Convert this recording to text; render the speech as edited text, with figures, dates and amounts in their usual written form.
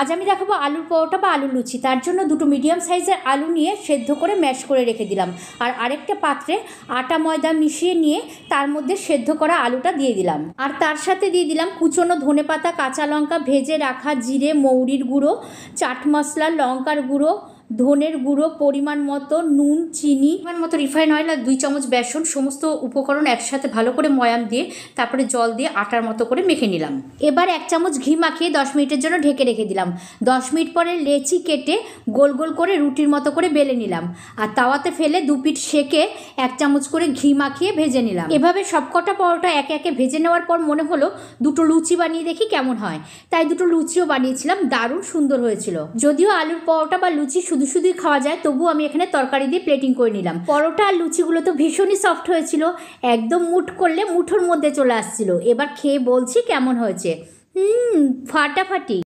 আজ আমি দেখাবো আলুর পরোটা বা আলুর লুচি। তার জন্য দুটো মিডিয়াম সাইজের আলু নিয়ে সেদ্ধ করে ম্যাশ করে রেখে দিলাম। আর আরেকটা পাত্রে আটা ময়দা মিশিয়ে নিয়ে তার মধ্যে সেদ্ধ করা আলুটা দিয়ে দিলাম। আর তার সাথে দিয়ে দিলাম কুচনো ধনেপাতা, কাঁচা লঙ্কা, ভেজে রাখা জিরে, মৌরির গুঁড়ো, চাট মশলা, লঙ্কার গুঁড়ো, ধনের গুঁড়ো, পরিমাণ মতো নুন, চিনি, পরিমাণ মতো রিফাইন অয়েল আর 2 চামচ বেসন। সমস্ত উপকরণ একসাথে ভালো করে ময়াম দিয়ে তারপরে জল দিয়ে আটার মতো করে মেখে নিলাম। এবার 1 চামচ ঘি মাখিয়ে 10 মিনিটের জন্য ঢেকে রেখে দিলাম। 10 মিনিট পরে লেচি কেটে গোল গোল করে রুটির মতো করে বেলে নিলাম। আর তাওয়াতে ফেলে 2 পিঠ সেকে 1 চামচ করে ঘি মাখিয়ে ভেজে নিলাম। এভাবে সবকটা পরোটা একে একে ভেজে নেওয়ার পর মনে হলো দুটো লুচি বানিয়ে দেখি কেমন হয়। তাই দুটো লুচিও বানিয়েছিলাম, দারুণ সুন্দর হয়েছিল। যদিও আলুর পরোটা বা লুচি শুধুই খাওয়া যায়, তবু আমি এখানে তরকারি দিয়ে প্লেটিং করে নিলাম। পরোটা আর লুচিগুলো তো ভীষণই সফট হয়েছিল, একদম মুঠ করলে মুঠোর মধ্যে চলে আসছিল। এবার খেয়ে বলছি কেমন হয়েছে। ফাটাফাটি।